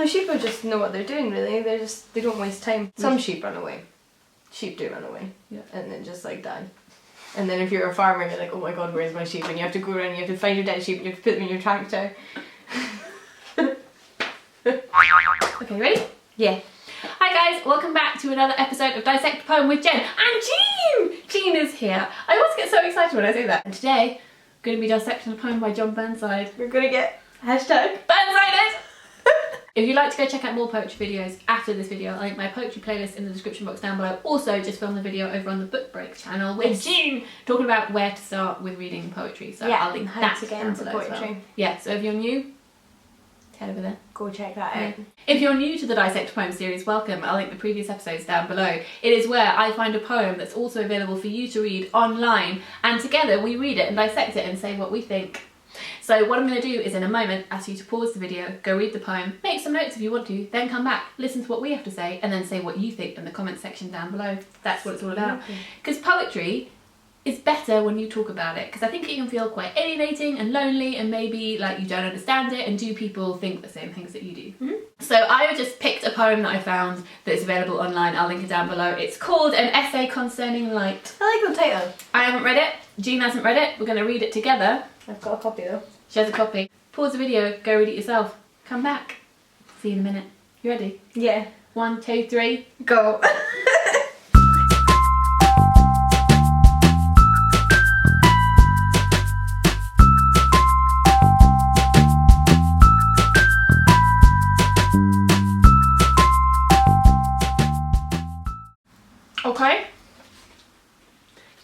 No, sheep just know what they're doing, really. They don't waste time. Some sheep run away. Sheep do run away. Yeah. And then just like die. And then if you're a farmer, you're like, oh my god, where's my sheep? And you have to go around and you have to find your dead sheep and you have to put them in your tractor. Okay, ready? Yeah. Hi guys, welcome back to another episode of Dissect a Poem with Jen and Jean! Jean is here. I always get so excited when I say that. And today, I'm going to be dissecting a poem by John Burnside. We're going to get hashtag Burnsided! If you'd like to go check out more poetry videos after this video, I'll link my poetry playlist in the description box down below. Also, just filmed the video over on the Book Break channel with Jean talking about where to start with reading poetry. So yeah, I'll link that to get into poetry. Well. Yeah, so if you're new, head over there. Go check that out. If you're new to the Dissect a Poem series, welcome. I'll link the previous episodes down below. It is where I find a poem that's also available for you to read online, and together we read it and dissect it and say what we think. So what I'm going to do is in a moment ask you to pause the video, go read the poem, make some notes if you want to, then come back, listen to what we have to say, and then say what you think in the comment section down below. That's what it's all about. Because poetry is better when you talk about it, because I think it can feel quite alienating and lonely, and maybe like you don't understand it, and do people think the same things that you do? So I just picked a poem that I found that's available online. I'll link it down below. It's called An Essay Concerning Light. I like the title. I haven't read it, Jean hasn't read it, we're going to read it together. I've got a copy though. She has a copy. Pause the video, go read it yourself. Come back. See you in a minute. You ready? Yeah. 1, 2, 3, go. Okay.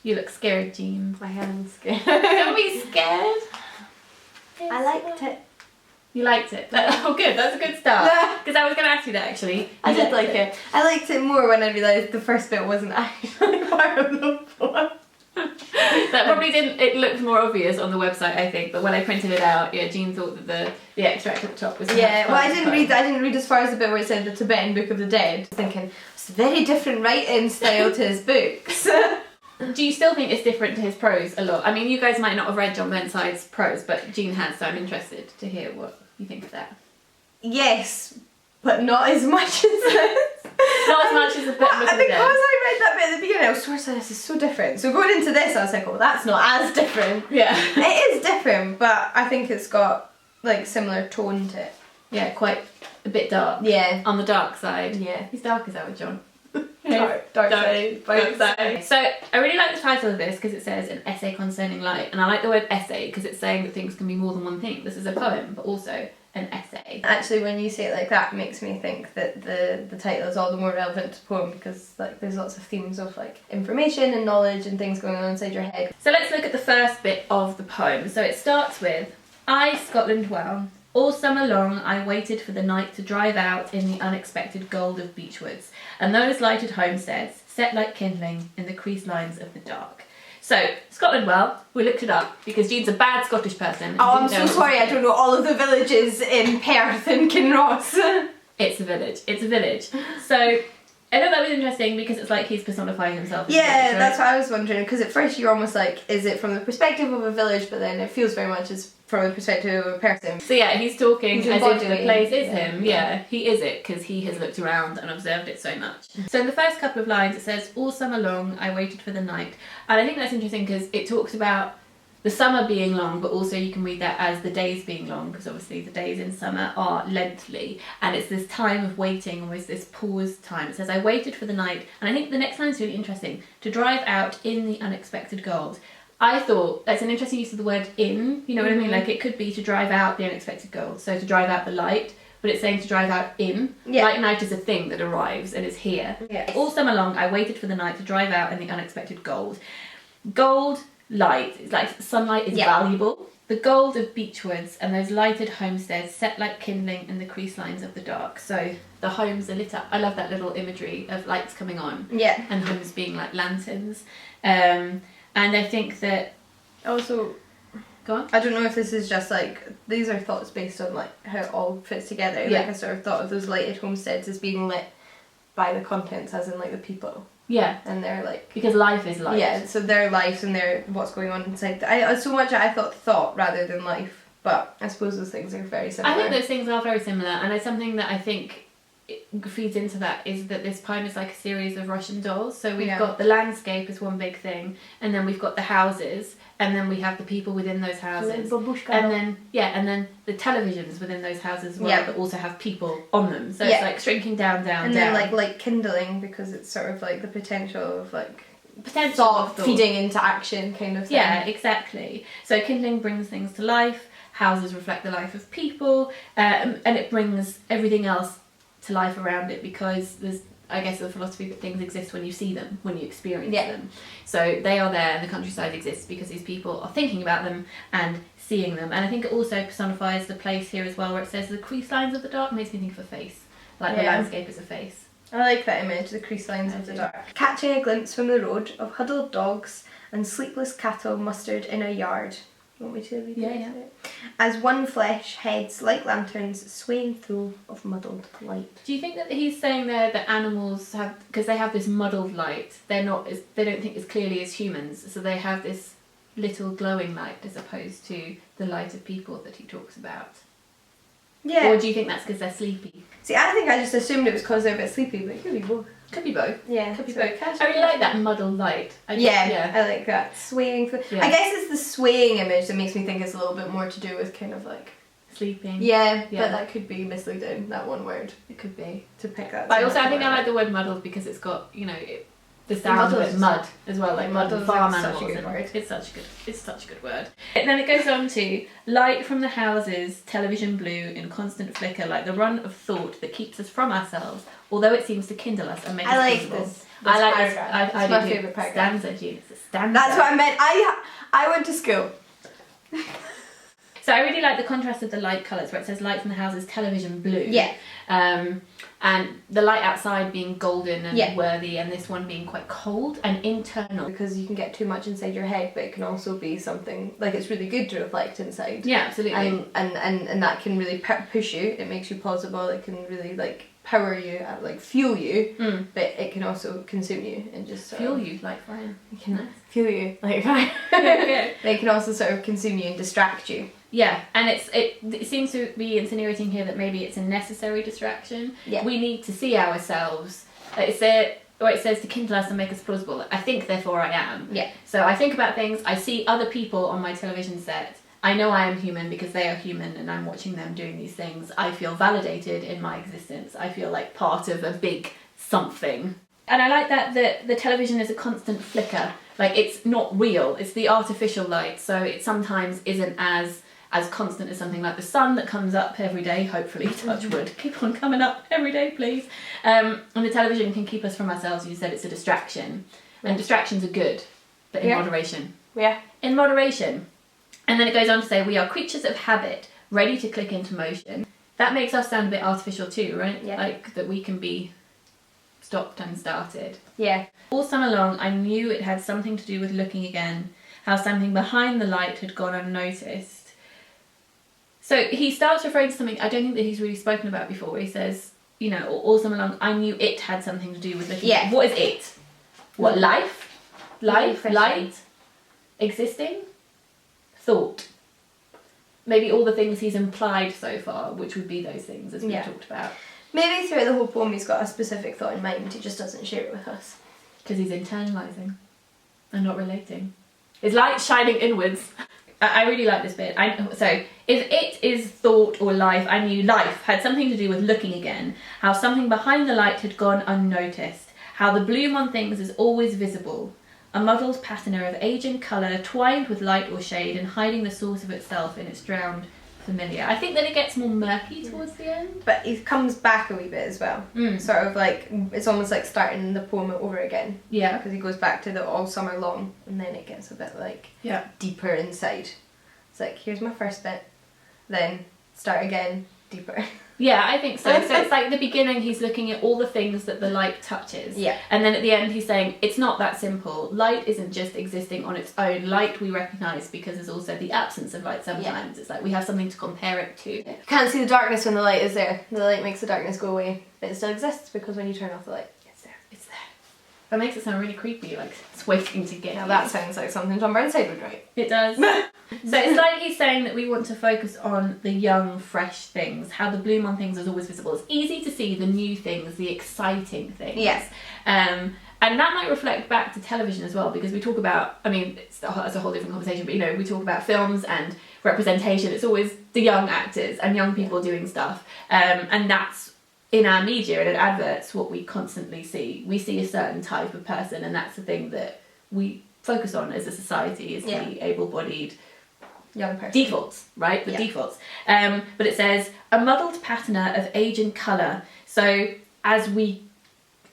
You look scared, Jean. I am scared. Don't be scared. I liked it. You liked it? Oh good, that's a good start. Because I was going to ask you that actually. I did like it. I liked it more when I realised the first bit wasn't actually part of the poem. That probably didn't, it looked more obvious on the website I think, but when I printed it out, yeah, Jean thought that the extract at the top was well I didn't read as far as the bit where it said the Tibetan Book of the Dead. I was thinking, it's a very different writing style to his books. Do you still think it's different to his prose a lot? I mean, you guys might not have read John Burnside's prose, but Jean has, so I'm interested to hear what you think of that. Yes, but not as much as this. Not as much as the Book of the Dead. Because I read that bit at the beginning, I was sort of this is so different. So going into this, I was like, oh, that's not as different. Yeah. It is different, but I think it's got like similar tone to it. Yeah, quite a bit dark. Yeah. On the dark side. Yeah. He's dark as that with John. Dark side. So I really like the title of this because it says An Essay Concerning Light, and I like the word essay because it's saying that things can be more than one thing. This is a poem, but also an essay. Actually, when you say it like that, it makes me think that the title is all the more relevant to the poem because like there's lots of themes of like information and knowledge and things going on inside your head. So let's look at the first bit of the poem. So it starts with, I, Scotland well, all summer long I waited for the night to drive out in the unexpected gold of beechwoods, and those lighted homesteads set like kindling in the crease lines of the dark. So, Scotland well, we looked it up because Jean's a bad Scottish person. Oh, I'm so sorry, I don't know all of the villages in Perth and Kinross. It's a village, it's a village. So, I thought that was interesting because it's like he's personifying himself as a village, right? That's what I was wondering, because at first you're almost like, is it from the perspective of a village, but then it feels very much as from the perspective of a person. So yeah, he's talking as if the place is him. Yeah, he is it because he has looked around and observed it so much. So in the first couple of lines it says, all summer long I waited for the night. And I think that's interesting because it talks about the summer being long, but also you can read that as the days being long, because obviously the days in summer are lengthy, and it's this time of waiting, almost this pause time. It says, I waited for the night, and I think the next line is really interesting, to drive out in the unexpected gold. I thought that's an interesting use of the word in, you know what I mean? Like it could be to drive out the unexpected gold, so to drive out the light, but it's saying to drive out in. Yeah. Like night is a thing that arrives and is here. Yes. All summer long I waited for the night to drive out in the unexpected gold. Gold, light, it's like sunlight is valuable. The gold of beechwoods and those lighted homesteads set like kindling in the crease lines of the dark. So the homes are lit up. I love that little imagery of lights coming on. Yeah. And homes being like lanterns. And I think that also, go on. I don't know if this is just like, these are thoughts based on like how it all fits together. Yeah. Like I sort of thought of those lighted homesteads as being lit by the contents, as in like the people. Yeah. And they're like, because life is light. Yeah, so their life and their what's going on inside. So much I thought rather than life, But I suppose those things are very similar. I think those things are very similar, and it's something that I think it feeds into that is that this poem is like a series of Russian dolls. So we've got the landscape as one big thing, and then we've got the houses, and then we have the people within those houses, and then the televisions within those houses as well that also have people on them. So it's like shrinking down, and down. then like kindling, because it's sort of like the potential of like thought feeding into action kind of thing. Yeah, exactly. So kindling brings things to life. Houses reflect the life of people, and it brings everything else to life around it, because there's, I guess, the philosophy that things exist when you see them, when you experience them. So they are there, and the countryside exists because these people are thinking about them and seeing them. And I think it also personifies the place here as well, where it says the crease lines of the dark. Makes me think of a face, like the landscape is a face. I like that image, the crease lines of the dark. Catching a glimpse from the road of huddled dogs and sleepless cattle mustered in a yard. You want me to read it? As one flesh heads like lanterns swaying through of muddled light. Do you think that he's saying there that animals have, because they have this muddled light, they don't think as clearly as humans, so they have this little glowing light as opposed to the light of people that he talks about? Yeah. Or do you think that's because they're sleepy? See, I think I just assumed it was because they're a bit sleepy, but it could be both. Could be both. Yeah. Could be both. I really like that muddled light. I like that. Swaying. Yeah. I guess it's the swaying image that makes me think it's a little bit more to do with kind of like... sleeping. Yeah, but that could be misleading, that one word. It could be. To pick up. But I think I like the word muddled because it's got, the sound of it, mud as well, like mud farm animals. Such a good word. It's such a good word. And then it goes on to light from the houses, television blue in constant flicker, like the run of thought that keeps us from ourselves, although it seems to kindle us and make us visible. This I like paragraph. this. It's my favourite paragraph. Stanza, June. It's a stanza. That's what I meant. I went to school. So I really like the contrast of the light colours, where it says light from the houses, television blue. Yeah. And the light outside being golden and worthy, and this one being quite cold and internal. Because you can get too much inside your head, but it can also be something, like it's really good to reflect inside. Yeah, absolutely. And that can really push you, it makes you plausible, it can really like power you, like fuel you, but it can also consume you and just fuel you like fire. It can fuel you like fire. They can also sort of consume you and distract you. Yeah, and it seems to be insinuating here that maybe it's a necessary distraction. Yeah. We need to see ourselves. It says to kindle us and make us plausible. I think, therefore I am. Yeah. So I think about things, I see other people on my television set. I know I am human because they are human and I'm watching them doing these things. I feel validated in my existence. I feel like part of a big something. And I like that the television is a constant flicker. Like, it's not real, it's the artificial light, so it sometimes isn't as constant as something like the sun that comes up every day, hopefully, touch wood, keep on coming up every day, please. And the television can keep us from ourselves. You said it's a distraction, and distractions are good, but in moderation. Yeah. In moderation. And then it goes on to say, we are creatures of habit, ready to click into motion. That makes us sound a bit artificial too, right? Yeah. Like, that we can be stopped and started. Yeah. All summer long, I knew it had something to do with looking again, how something behind the light had gone unnoticed. So he starts referring to something I don't think that he's really spoken about before, where he says, all summer long, I knew it had something to do with looking. Yeah. What is it? What, life? Light? Existing? Thought? Maybe all the things he's implied so far, which would be those things, as we talked about. Maybe throughout the whole poem he's got a specific thought in mind, he just doesn't share it with us. Because he's internalising and not relating. His light shining inwards. I really like this bit. So, if it is thought or life, I knew life had something to do with looking again, how something behind the light had gone unnoticed, how the bloom on things is always visible, a muddled patina of age and colour twined with light or shade and hiding the source of itself in its drowned familiar. I think that it gets more murky towards the end. But he comes back a wee bit as well. Sort of like, it's almost like starting the poem over again. Yeah. Because he goes back to the all summer long and then it gets a bit like deeper inside. It's like, here's my first bit, then start again, deeper. Yeah, I think so. So it's like the beginning, he's looking at all the things that the light touches. Yeah. And then at the end, he's saying, it's not that simple. Light isn't just existing on its own. Light we recognise because there's also the absence of light sometimes. Yeah. It's like we have something to compare it to. You can't see the darkness when the light is there. The light makes the darkness go away. But it still exists because when you turn off the light, it's there. It's there. That makes it sound really creepy, like it's waiting to get Now you. that sounds like something John Burnside would write. It does. So it's like he's saying that we want to focus on the young, fresh things, how the bloom on things is always visible. It's easy to see the new things, the exciting things. Yes. And that might reflect back to television as well, because we talk about, I mean, it's a whole different conversation, but you know, we talk about films and representation. It's always the young actors and young people doing stuff. And that's in our media and in adverts what we constantly see. We see a certain type of person, and that's the thing that we focus on as a society, is the able-bodied Young person. defaults, right? The defaults. But it says, a muddled patina of age and colour. So as we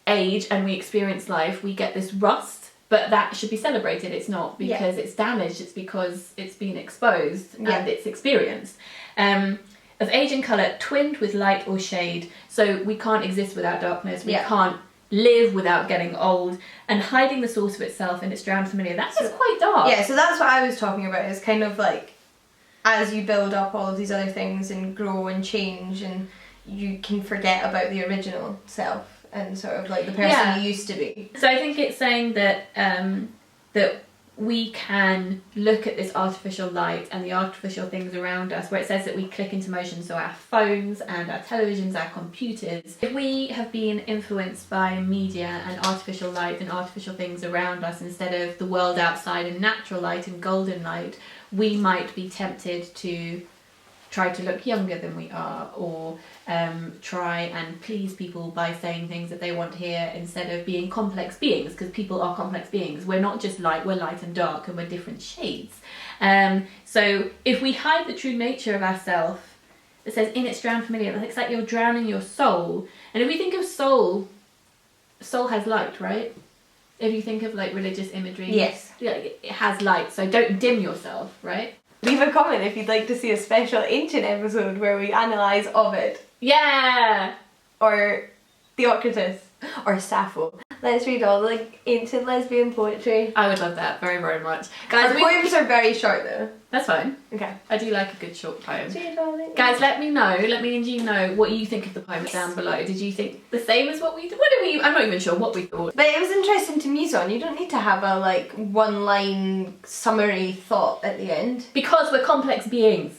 age and we experience life, we get this rust, but that should be celebrated. It's not because it's damaged, it's because it's been exposed and it's experienced. Of age and colour, twinned with light or shade. So we can't exist without darkness. We can't live without getting old, and hiding the source of itself in its drowned familiar. That's just quite dark. Yeah, so that's what I was talking about. It's kind of like, as you build up all of these other things and grow and change, and you can forget about the original self and sort of like the person you used to be. So I think it's saying that that we can look at this artificial light and the artificial things around us, where it says that we click into motion, so our phones and our televisions, our computers. If we have been influenced by media and artificial light and artificial things around us instead of the world outside and natural light and golden light, we might be tempted to try to look younger than we are, or try and please people by saying things that they want to hear instead of being complex beings, because people are complex beings. We're not just light, we're light and dark, and we're different shades. So if we hide the true nature of ourselves, it says in its drowned familiar, it's like you're drowning your soul. And if we think of soul has light, right? If you think of like religious imagery, it has light, so don't dim yourself, right? Leave a comment if you'd like to see a special ancient episode where we analyse Ovid. Yeah! Or Theocritus. Or Sappho. Let's read all the like ancient lesbian poetry. I would love that very, very much. Guys, poems are very short though. That's fine. Okay. I do like a good short poem. Darling. Guys, let me and Jean know what you think of the poem down below. Did you think the same as what we did? I'm not even sure what we thought. But it was interesting to muse on. You don't need to have a like one line summary thought at the end. Because we're complex beings.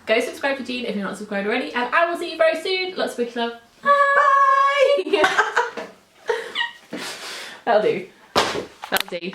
Go subscribe to Jean if you're not subscribed already, and I will see you very soon. Lots of big love. Bye! That'll do. That'll do.